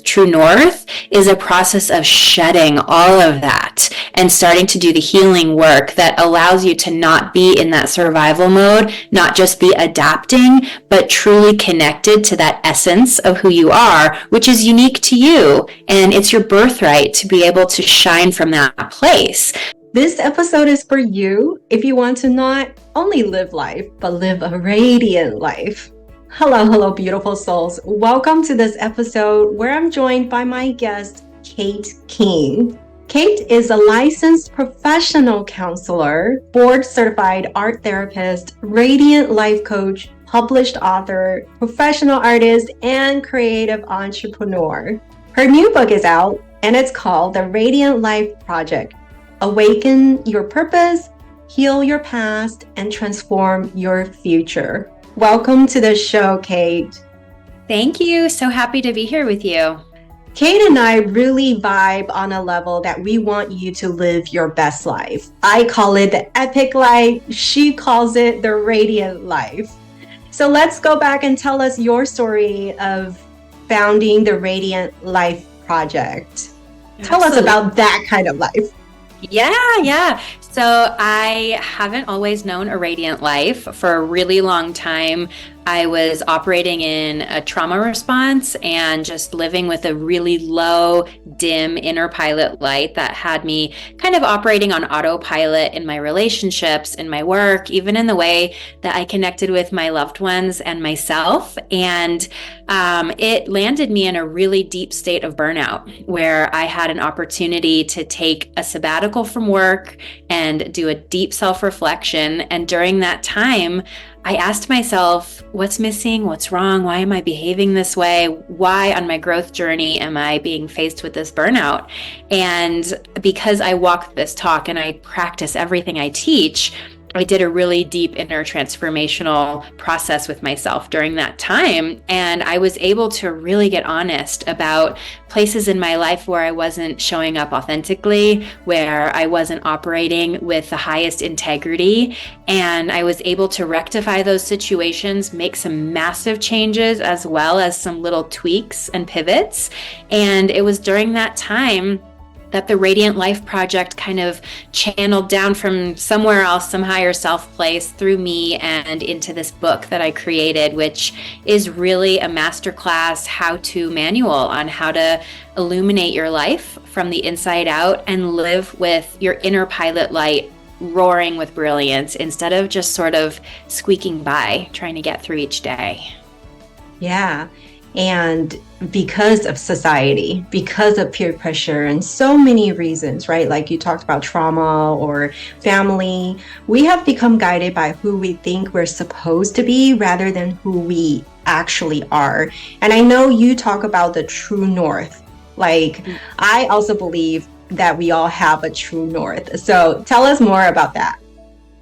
True North is a process of shedding all of that and starting to do the healing work that allows you to not be in that survival mode, not just be adapting, but truly connected to that essence of who you are, which is unique to you. And it's your birthright to be able to shine from that place. This episode is for you if you want to not only live life, but live a radiant life. Hello, beautiful souls. Welcome to this episode where I'm joined by my guest, Kate King. Kate is a licensed professional counselor, board-certified art therapist, radiant life coach, published author, professional artist, and creative entrepreneur. Her new book is out, and it's called The Radiant Life Project. Awaken your purpose, heal your past, and transform your future. Welcome to the show, Kate. Thank you. So happy to be here with you. Kate and I really vibe on a level that we want you to live your best life. I call it the epic life. She calls it the radiant life. So let's go back and tell us your story of founding the Radiant Life Project. Tell us about that kind of life. Yeah. So I haven't always known a radiant life. For a really long time, I was operating in a trauma response and just living with a really low, dim inner pilot light that had me kind of operating on autopilot in my relationships, in my work, even in the way that I connected with my loved ones and myself. And it landed me in a really deep state of burnout where I had an opportunity to take a sabbatical from work and do a deep self-reflection. And during that time, I asked myself, what's missing? What's wrong? Why am I behaving this way? Why on my growth journey am I being faced with this burnout? And because I walk this talk and I practice everything I teach, I did a really deep inner transformational process with myself during that time. And I was able to really get honest about places in my life where I wasn't showing up authentically, where I wasn't operating with the highest integrity. And I was able to rectify those situations, make some massive changes, as well as some little tweaks and pivots. And it was during that time that the Radiant Life Project kind of channeled down from somewhere else, some higher self place, through me and into this book that I created, which is really a masterclass how-to manual on how to illuminate your life from the inside out and live with your inner pilot light roaring with brilliance instead of just sort of squeaking by, trying to get through each day. Yeah. And because of society, because of peer pressure and so many reasons, right? Like you talked about trauma or family, we have become guided by who we think we're supposed to be rather than who we actually are. And I know you talk about the true north. Like, I also believe that we all have a true north. So tell us more about that.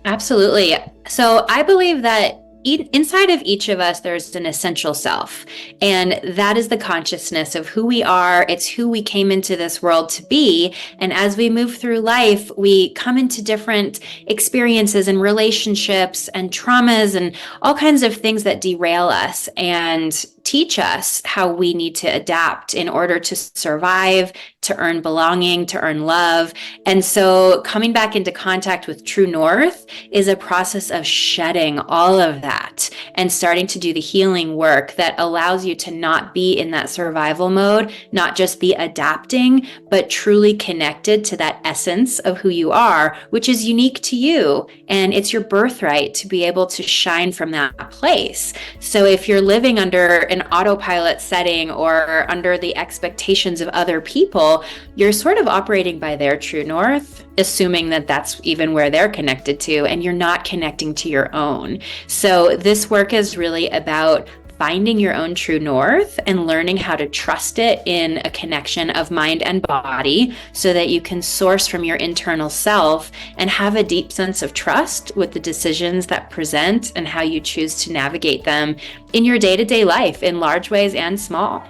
Absolutely. So I believe that inside of each of us, there's an essential self, and that is the consciousness of who we are. It's who we came into this world to be. And as we move through life, we come into different experiences and relationships and traumas and all kinds of things that derail us and teach us how we need to adapt in order to survive, to earn belonging, to earn love. And so coming back into contact with True North is a process of shedding all of that and starting to do the healing work that allows you to not be in that survival mode, not just be adapting, but truly connected to that essence of who you are, which is unique to you. And it's your birthright to be able to shine from that place. So if you're living under an autopilot setting or under the expectations of other people, you're sort of operating by their true north, assuming that that's even where they're connected to, and you're not connecting to your own. So this work is really about finding your own true north and learning how to trust it in a connection of mind and body so that you can source from your internal self and have a deep sense of trust with the decisions that present and how you choose to navigate them in your day-to-day life in large ways and small.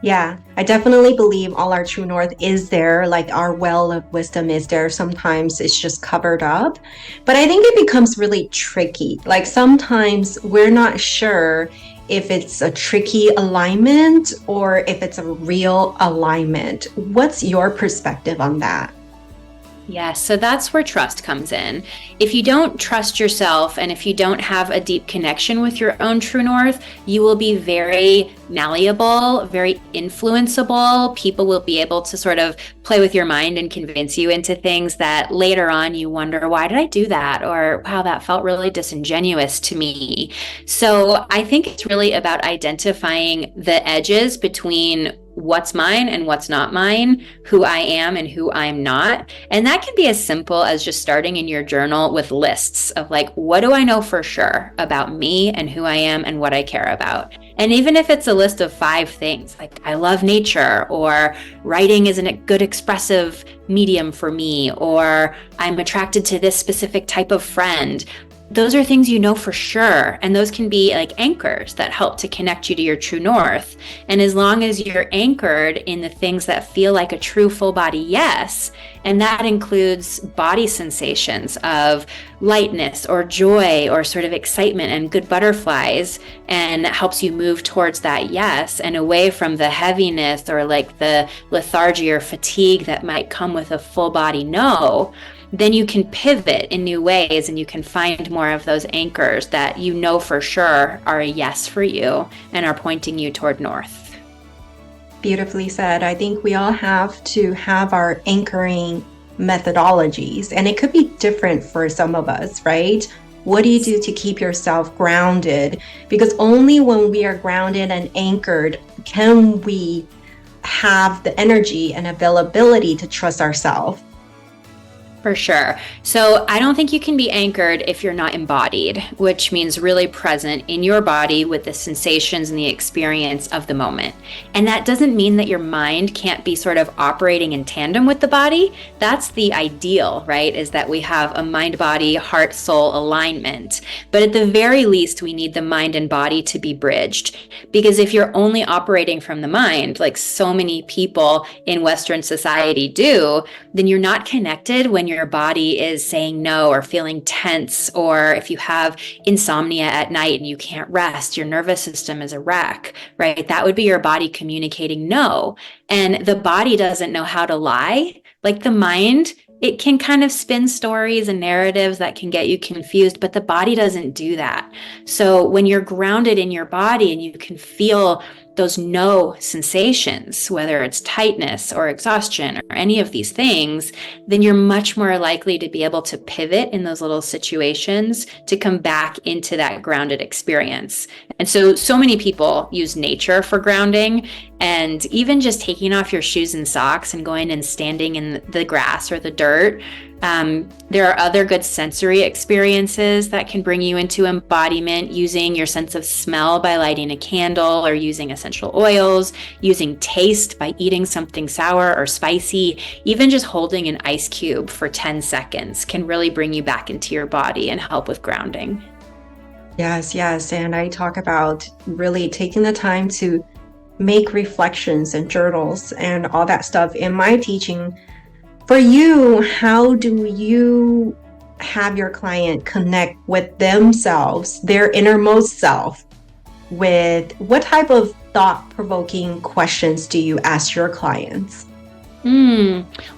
Yeah, I definitely believe all our true north is there, like our well of wisdom is there. Sometimes it's just covered up. But I think it becomes really tricky. Like sometimes we're not sure if it's a tricky alignment or if it's a real alignment. What's your perspective on that? Yes, so that's where trust comes in. If you don't trust yourself and if you don't have a deep connection with your own true north, you will be very malleable, very influenceable. People will be able to sort of play with your mind and convince you into things that later on you wonder, why did I do that? Or wow, that felt really disingenuous to me. So I think it's really about identifying the edges between what's mine and what's not mine, who I am and who I'm not. And that can be as simple as just starting in your journal with lists of like, what do I know for sure about me and who I am and what I care about? And even if it's a list of 5 things, like I love nature, or writing is a good expressive medium for me, or I'm attracted to this specific type of friend, those are things you know for sure. And those can be like anchors that help to connect you to your true north. And as long as you're anchored in the things that feel like a true full body yes, and that includes body sensations of lightness or joy or sort of excitement and good butterflies, and that helps you move towards that yes and away from the heaviness or like the lethargy or fatigue that might come with a full body no, then you can pivot in new ways and you can find more of those anchors that you know for sure are a yes for you and are pointing you toward north. Beautifully said. I think we all have to have our anchoring methodologies, and it could be different for some of us, right? What do you do to keep yourself grounded? Because only when we are grounded and anchored can we have the energy and availability to trust ourselves. For sure. So I don't think you can be anchored if you're not embodied, which means really present in your body with the sensations and the experience of the moment. And that doesn't mean that your mind can't be sort of operating in tandem with the body. That's the ideal, right? Is that we have a mind, body, heart, soul alignment. But at the very least, we need the mind and body to be bridged. Because if you're only operating from the mind, like so many people in Western society do, then you're not connected when your body is saying no or feeling tense, or if you have insomnia at night and you can't rest, your nervous system is a wreck, right? That would be your body communicating no. And the body doesn't know how to lie. Like the mind, it can kind of spin stories and narratives that can get you confused, but the body doesn't do that. So when you're grounded in your body and you can feel those no sensations, whether it's tightness or exhaustion or any of these things, then you're much more likely to be able to pivot in those little situations to come back into that grounded experience. And so many people use nature for grounding, and even just taking off your shoes and socks and going and standing in the grass or the dirt. There are other good sensory experiences that can bring you into embodiment, using your sense of smell by lighting a candle or using essential oils, using taste by eating something sour or spicy. Even just holding an ice cube for 10 seconds can really bring you back into your body and help with grounding. Yes, yes. And I talk about really taking the time to make reflections and journals and all that stuff in my teaching. For you, how do you have your client connect with themselves, their innermost self? With what type of thought-provoking questions do you ask your clients?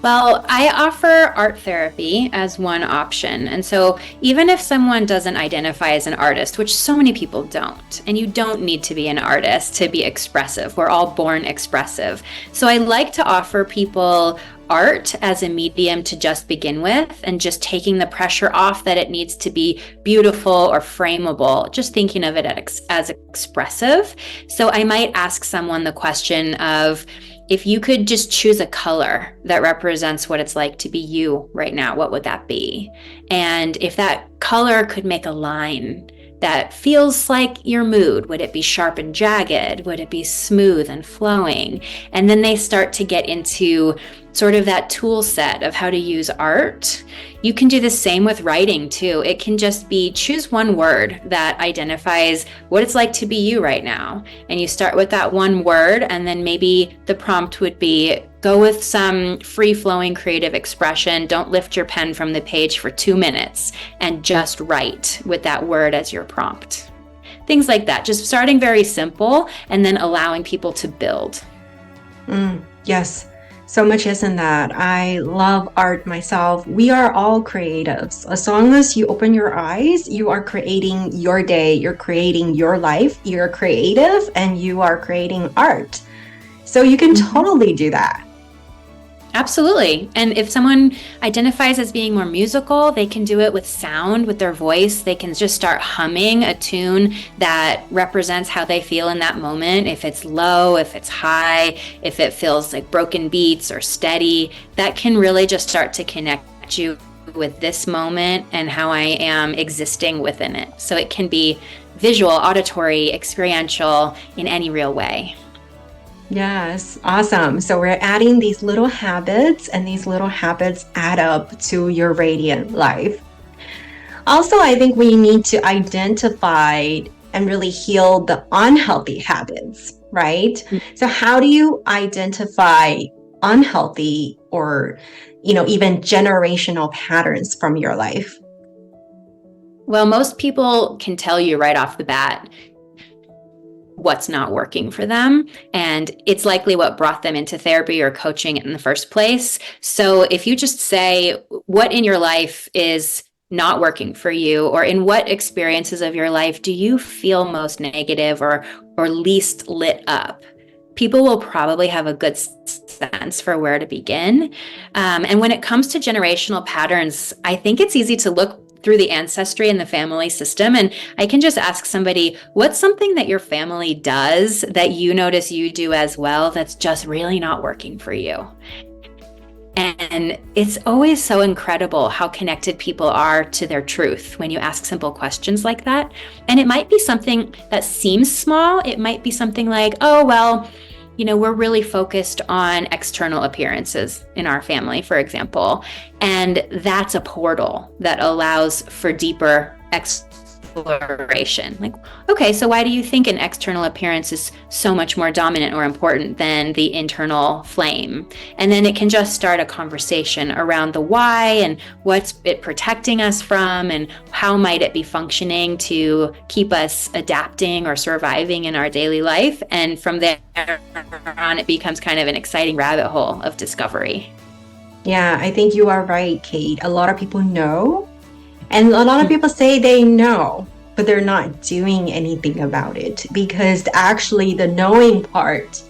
Well, I offer art therapy as one option. And so even if someone doesn't identify as an artist, which so many people don't, and you don't need to be an artist to be expressive, we're all born expressive. So I like to offer people art as a medium to just begin with, and just taking the pressure off that it needs to be beautiful or frameable, just thinking of it as expressive. So I might ask someone the question of, if you could just choose a color that represents what it's like to be you right now, what would that be? And if that color could make a line that feels like your mood, would it be sharp and jagged? Would it be smooth and flowing? And then they start to get into sort of that tool set of how to use art. You can do the same with writing too. It can just be choose one word that identifies what it's like to be you right now. And you start with that one word, and then maybe the prompt would be go with some free-flowing creative expression. Don't lift your pen from the page for 2 minutes, and just write with that word as your prompt. things like that. Just starting very simple and then allowing people to build. Yes, so much is in that. I love art myself. We are all creatives. As long as you open your eyes, you are creating your day, you're creating your life, you're creative, and you are creating art. So you can totally do that. Absolutely. And if someone identifies as being more musical, they can do it with sound, with their voice. They can just start humming a tune that represents how they feel in that moment. If it's low, if it's high, if it feels like broken beats or steady, that can really just start to connect you with this moment and how I am existing within it. So it can be visual, auditory, experiential in any real way. Yes, awesome. So we're adding these little habits, and these little habits add up to your radiant life. Also, I think we need to identify and really heal the unhealthy habits, right? So how do you identify unhealthy or, even generational patterns from your life? Well, most people can tell you right off the bat what's not working for them. And it's likely what brought them into therapy or coaching in the first place. So if you just say, what in your life is not working for you, or in what experiences of your life do you feel most negative or least lit up? People will probably have a good sense for where to begin. And when it comes to generational patterns, I think it's easy to look through the ancestry and the family system. And I can just ask somebody, what's something that your family does that you notice you do as well that's just really not working for you? And it's always so incredible how connected people are to their truth when you ask simple questions like that. And it might be something that seems small. It might be something like, oh, well, we're really focused on external appearances in our family, for example. And that's a portal that allows for deeper exploration. Like, okay, so why do you think an external appearance is so much more dominant or important than the internal flame? And then it can just start a conversation around the why and what's it protecting us from and how might it be functioning to keep us adapting or surviving in our daily life. And from there on, it becomes kind of an exciting rabbit hole of discovery. Yeah, I think you are right, Kate. A lot of people know. And a lot of people say they know, but they're not doing anything about it, because actually the knowing part,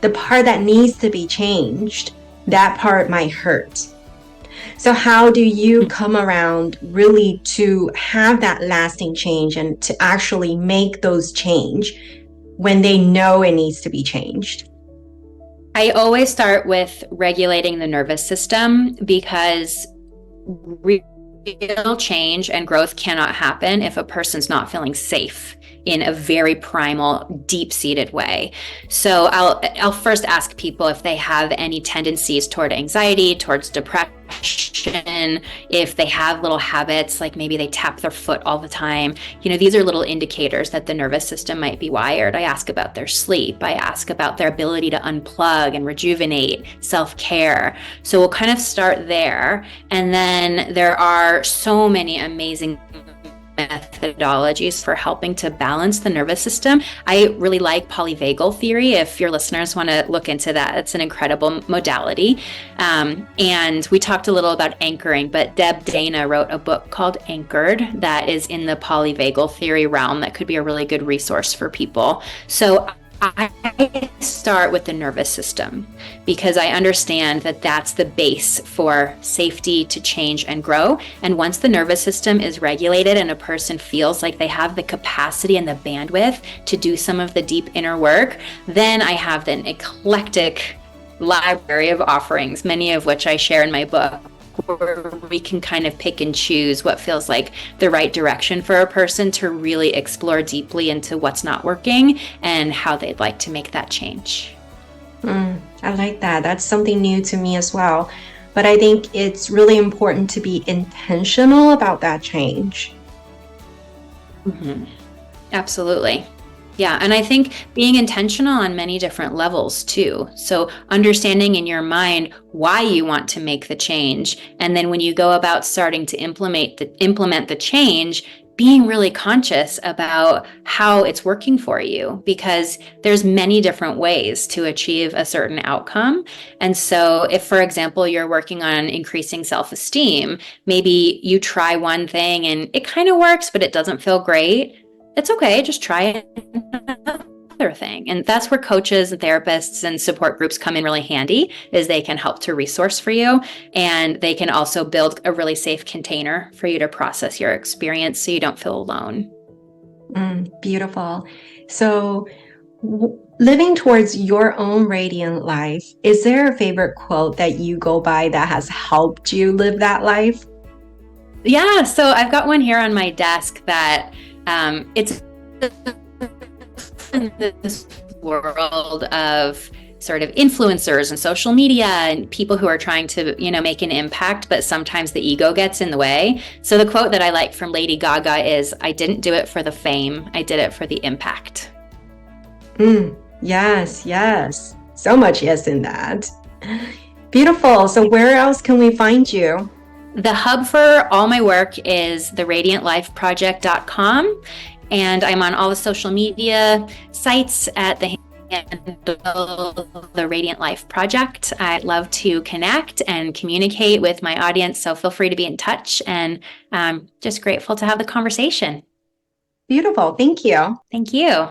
the part that needs to be changed, that part might hurt. So how do you come around really to have that lasting change and to actually make those change when they know it needs to be changed? I always start with regulating the nervous system, because real change and growth cannot happen if a person's not feeling safe in a very primal, deep-seated way. So I'll first ask people if they have any tendencies toward anxiety, towards depression, if they have little habits, like maybe they tap their foot all the time. These are little indicators that the nervous system might be wired. I ask about their sleep. I ask about their ability to unplug and rejuvenate, self-care. So we'll kind of start there. And then there are so many amazing methodologies for helping to balance the nervous system. I really like polyvagal theory. If your listeners want to look into that, it's an incredible modality. And we talked a little about anchoring, but Deb Dana wrote a book called Anchored that is in the polyvagal theory realm that could be a really good resource for people. So I start with the nervous system, because I understand that that's the base for safety to change and grow. And once the nervous system is regulated and a person feels like they have the capacity and the bandwidth to do some of the deep inner work, then I have an eclectic library of offerings, many of which I share in my book, where we can kind of pick and choose what feels like the right direction for a person to really explore deeply into what's not working and how they'd like to make that change. I like that. That's something new to me as well. But I think it's really important to be intentional about that change. Absolutely. Yeah. And I think being intentional on many different levels too. So understanding in your mind why you want to make the change. And then when you go about starting to implement the change, being really conscious about how it's working for you, because there's many different ways to achieve a certain outcome. And so if, for example, you're working on increasing self-esteem, maybe you try one thing and it kind of works, but it doesn't feel great. It's okay, just try another thing. And that's where coaches and therapists and support groups come in really handy, is they can help to resource for you, and they can also build a really safe container for you to process your experience so you don't feel alone. Beautiful. So living towards your own radiant life, is there a favorite quote that you go by that has helped you live that life? Yeah, so I've got one here on my desk that it's in this world of sort of influencers and social media and people who are trying to, make an impact, but sometimes the ego gets in the way. So the quote that I like from Lady Gaga is, "I didn't do it for the fame, I did it for the impact." Yes, yes. So much yes in that. Beautiful. So where else can we find you? The hub for all my work is theradiantlifeproject.com, and I'm on all the social media sites at the handle The Radiant Life Project. I'd love to connect and communicate with my audience, so feel free to be in touch, and I'm just grateful to have the conversation. Beautiful. Thank you. Thank you.